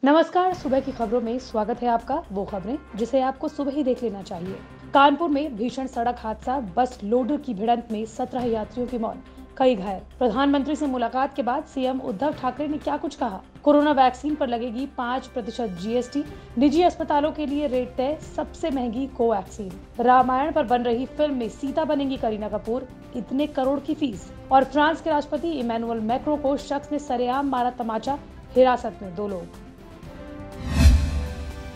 नमस्कार। सुबह की खबरों में स्वागत है आपका। वो खबरें जिसे आपको सुबह ही देख लेना चाहिए। कानपुर में भीषण सड़क हादसा, बस लोडर की भिड़ंत में 17 यात्रियों की मौत, कई घायल। प्रधानमंत्री से मुलाकात के बाद सीएम उद्धव ठाकरे ने क्या कुछ कहा? कोरोना वैक्सीन पर लगेगी 5% जीएसटी, निजी अस्पतालों के लिए रेट तय, सबसे महंगी कोवैक्सीन। रामायण पर बन रही फिल्म में सीता बनेंगी करीना कपूर, इतने करोड़ की फीस। और फ्रांस के राष्ट्रपति इमैनुअल मैक्रों को शख्स ने सरेआम मारा तमाचा, हिरासत में 2 लोग।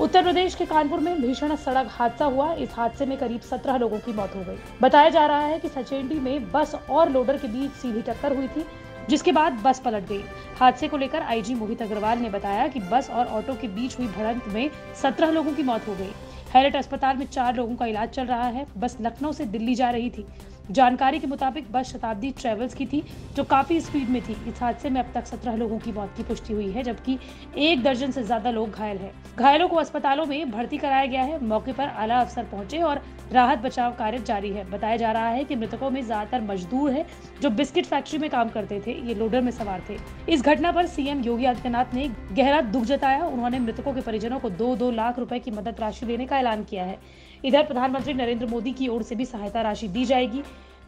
उत्तर प्रदेश के कानपुर में भीषण सड़क हादसा हुआ। इस हादसे में करीब 17 लोगों की मौत हो गई। बताया जा रहा है कि सचेंडी में बस और लोडर के बीच सीधी टक्कर हुई थी, जिसके बाद बस पलट गई। हादसे को लेकर आईजी मोहित अग्रवाल ने बताया कि बस और ऑटो के बीच हुई भिड़ंत में 17 लोगों की मौत हो गई। हैरट अस्पताल में 4 लोगों का इलाज चल रहा है। बस लखनऊ से दिल्ली जा रही थी। जानकारी के मुताबिक बस शताब्दी ट्रेवल्स की थी, जो काफी स्पीड में थी। इस हादसे में अब तक 17 लोगों की मौत की पुष्टि हुई है, जबकि 1 दर्जन से ज्यादा लोग घायल हैं। घायलों को अस्पतालों में भर्ती कराया गया है। मौके पर आला अफसर पहुंचे और राहत बचाव कार्य जारी है। बताया जा रहा है कि मृतकों में ज्यादातर मजदूर हैं, जो बिस्किट फैक्ट्री में काम करते थे। ये लोडर में सवार थे। इस घटना पर सीएम योगी आदित्यनाथ ने गहरा दुख जताया। उन्होंने मृतकों के परिजनों को 2-2 लाख रुपए की मदद राशि देने का ऐलान किया है। इधर प्रधानमंत्री नरेंद्र मोदी की ओर से भी सहायता राशि दी जाएगी।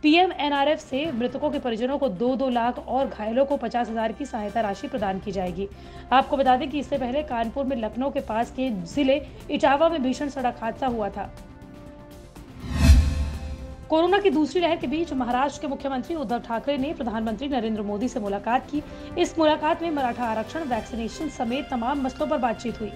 पीएम एनआरएफ से मृतकों के परिजनों को 2-2 लाख और घायलों को 50,000 की सहायता राशि प्रदान की जाएगी। आपको बता दें कि इससे पहले कानपुर में लखनऊ के पास के जिले इटावा में भीषण सड़क हादसा हुआ था। कोरोना की दूसरी लहर के बीच महाराष्ट्र के मुख्यमंत्री उद्धव ठाकरे ने प्रधानमंत्री नरेंद्र मोदी से मुलाकात की। इस मुलाकात में मराठा आरक्षण, वैक्सीनेशन समेत तमाम मसलों पर बातचीत हुई।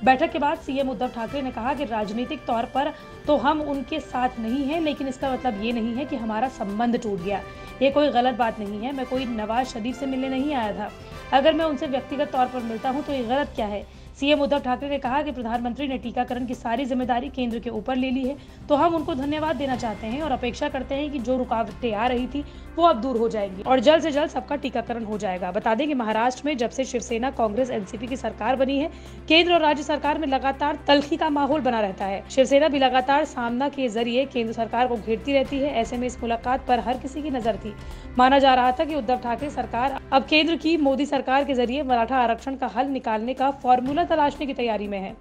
बैठक के बाद सीएम उद्धव ठाकरे ने कहा कि राजनीतिक तौर पर तो हम उनके साथ नहीं हैं, लेकिन इसका मतलब ये नहीं है कि हमारा संबंध टूट गया। ये कोई गलत बात नहीं है। मैं कोई नवाज शरीफ से मिलने नहीं आया था। अगर मैं उनसे व्यक्तिगत तौर पर मिलता हूँ तो ये गलत क्या है? सीएम उद्धव ठाकरे ने कहा कि प्रधानमंत्री ने टीकाकरण की सारी जिम्मेदारी केंद्र के ऊपर ले ली है, तो हम उनको धन्यवाद देना चाहते हैं और अपेक्षा करते हैं कि जो रुकावटें आ रही थी वो अब दूर हो जाएंगी और जल्द से जल्द सबका टीकाकरण हो जाएगा। बता दें कि महाराष्ट्र में जब से शिवसेना, कांग्रेस, एनसीपी की सरकार बनी है, केंद्र और राज्य सरकार में लगातार तल्खी का माहौल बना रहता है। शिवसेना भी लगातार सामना के जरिए केंद्र सरकार को घेरती रहती है। ऐसे में इस मुलाकात पर हर किसी की नजर थी। माना जा रहा था कि उद्धव ठाकरे सरकार अब केंद्र की मोदी सरकार के जरिए मराठा आरक्षण का हल निकालने का फॉर्मूला तलाशने की तैयारी में है।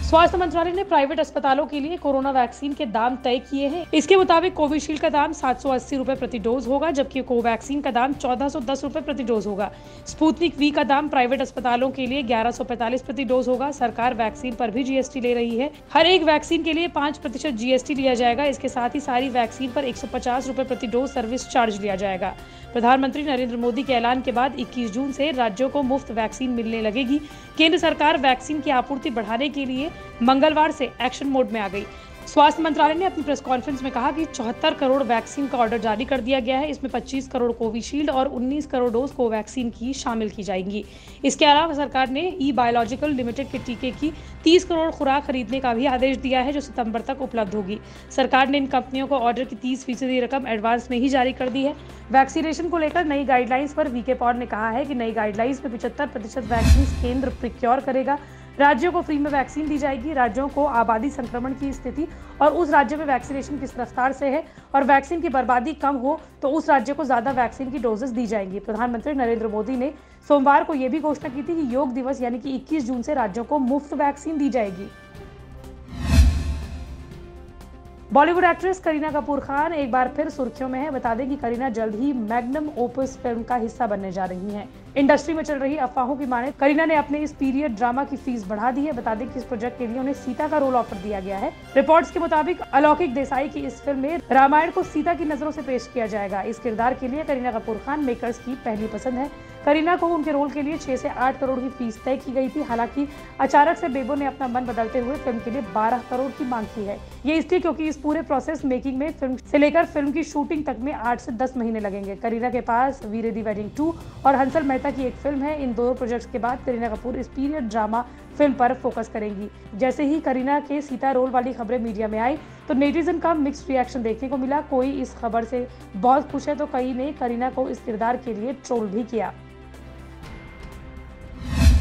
स्वास्थ्य मंत्रालय ने प्राइवेट अस्पतालों के लिए कोरोना वैक्सीन के दाम तय किए हैं। इसके मुताबिक कोविशील्ड का दाम 780 रुपए प्रति डोज होगा, जबकि कोवैक्सीन का दाम 1410 रुपए प्रति डोज होगा। स्पुतनिक वी का दाम प्राइवेट अस्पतालों के लिए 1145 प्रति डोज होगा। सरकार वैक्सीन पर भी जीएसटी ले रही है। हर एक वैक्सीन के लिए 5% जीएसटी लिया जाएगा। इसके साथ ही सारी वैक्सीन पर 150 रुपए प्रति डोज सर्विस चार्ज लिया जाएगा। प्रधानमंत्री नरेंद्र मोदी के ऐलान के बाद 21 जून से राज्यों को मुफ्त वैक्सीन मिलने लगेगी। केंद्र सरकार वैक्सीन की आपूर्ति बढ़ाने के लिए मंगलवार से एक्शन मोड में आ गई। स्वास्थ्य मंत्रालय ने अपनी प्रेस कॉन्फ्रेंस में कहा कि 74 करोड़ वैक्सीन का ऑर्डर जारी कर दिया गया है। इसमें 25 करोड़ कोविशील्ड और 19 करोड़ डोज कोवैक्सीन की शामिल की जाएंगी। इसके अलावा सरकार ने ई बायोलॉजिकल लिमिटेड के टीके की 30 करोड़ खुराक खरीदने का भी आदेश दिया है, जो सितंबर तक उपलब्ध होगी। सरकार ने इन कंपनियों को ऑर्डर की 30% रकम एडवांस में ही जारी कर दी है। वैक्सीनेशन को लेकर नई गाइडलाइंस पर वीके पॉल ने कहा है कि नई गाइडलाइंस में 75% वैक्सीन केंद्र प्रिक्योर करेगा। राज्यों को फ्री में वैक्सीन दी जाएगी। राज्यों को आबादी संक्रमण की स्थिति और उस राज्य में वैक्सीनेशन किस रफ्तार से है और वैक्सीन की बर्बादी कम हो तो उस राज्य को ज्यादा वैक्सीन की डोजेस दी जाएंगी। प्रधानमंत्री नरेंद्र मोदी ने सोमवार को यह भी घोषणा की थी कि योग दिवस यानी कि 21 जून से राज्यों को मुफ्त वैक्सीन दी जाएगी। बॉलीवुड एक्ट्रेस करीना कपूर खान एक बार फिर सुर्खियों में है। बता दें कि करीना जल्द ही मैग्नम ओपस फिल्म का हिस्सा बनने जा रही हैं। इंडस्ट्री में चल रही अफवाहों की माने करीना ने अपने इस पीरियड ड्रामा की फीस बढ़ा दी है। बता दें कि इस प्रोजेक्ट के लिए उन्हें सीता का रोल ऑफर दिया गया है। रिपोर्ट्स के मुताबिक अलौकिक देसाई की इस फिल्म में रामायण को सीता की नजरों से पेश किया जाएगा। इस किरदार के लिए करीना कपूर खान मेकर्स की पहली पसंद है। करीना को उनके रोल के लिए 6 से 8 करोड़ की फीस तय की गई थी। हालांकि अचानक से बेबो ने अपना मन बदलते हुए फिल्म के लिए 12 करोड़ की मांग की है। ये इसलिए क्योंकि इस पूरे प्रोसेस मेकिंग में फिल्म से लेकर फिल्म की शूटिंग तक में 8 से 10 महीने लगेंगे। करीना के पास वीरे दी वेडिंग 2 और हंसल मेहता की एक फिल्म है। इन दोनों प्रोजेक्ट्स के बाद करीना कपूर इस पीरियड ड्रामा फिल्म पर फोकस करेंगी। जैसे ही करीना के सीता रोल वाली खबरें मीडिया में आई तो नेटिजन का मिक्स्ड रिएक्शन देखने को मिला। कोई इस खबर से बहुत खुश है तो कई ने करीना को इस किरदार के लिए ट्रोल भी किया।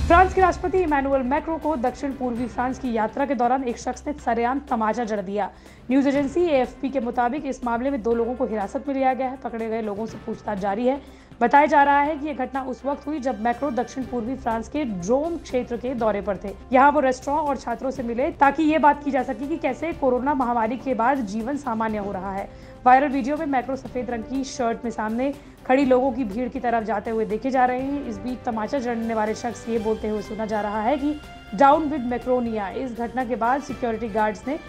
फ्रांस के राष्ट्रपति इमैनुअल मैक्रों को दक्षिण पूर्वी फ्रांस की यात्रा के दौरान एक शख्स ने सरेआम तमाचा जड़ दिया। न्यूज एजेंसी एएफपी के मुताबिक इस मामले में 2 लोगों को हिरासत में लिया गया है। पकड़े गए लोगों से पूछताछ जारी है। बताया जा रहा है कि यह घटना उस वक्त हुई जब मैक्रो दक्षिण पूर्वी फ्रांस के ड्रोम क्षेत्र के दौरे पर थे। यहाँ वो रेस्टोरेंट और छात्रों से मिले ताकि ये बात की जा सके कि कैसे कोरोना महामारी के बाद जीवन सामान्य हो रहा है। वायरल वीडियो में मैक्रो सफेद रंग की शर्ट में सामने खड़ी लोगों की भीड़ की तरफ जाते हुए देखे जा रहे हैं। इस बीच तमाचा जड़ने वाले शख्स ये बोलते हुए सुना जा रहा है कि डाउन विद मैक्रोनिया। इस घटना के बाद सिक्योरिटी गार्ड्स ने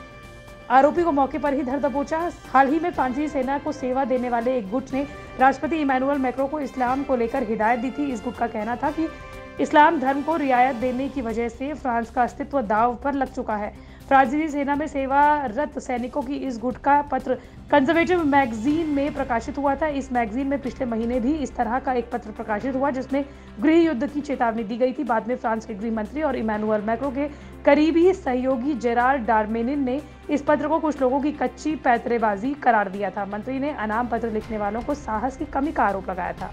आरोपी को मौके पर ही धर दबोचा। हाल ही में फ्रांसीसी सेना को सेवा देने वाले एक गुट ने राष्ट्रपति इमैनुअल मैक्रों को इस्लाम को लेकर हिदायत दी थी। इस गुट का कहना था कि इस्लाम धर्म को रियायत देने की वजह से फ्रांस का अस्तित्व दांव पर लग चुका है। फ्रांसीसी सेना में सेवारत सैनिकों की इस गुट का पत्र कंजर्वेटिव मैगजीन में प्रकाशित हुआ था। इस मैगजीन में पिछले महीने भी इस तरह का एक पत्र प्रकाशित हुआ जिसमें गृह युद्ध की चेतावनी दी गई थी। बाद में फ्रांस के गृह मंत्री और इमैनुअल मैक्रों के करीबी सहयोगी जेरार्ड डार्मेनिन ने इस पत्र को कुछ लोगों की कच्ची पैंतरेबाजी करार दिया था। मंत्री ने अनाम पत्र लिखने वालों को साहस की कमी का आरोप लगाया था।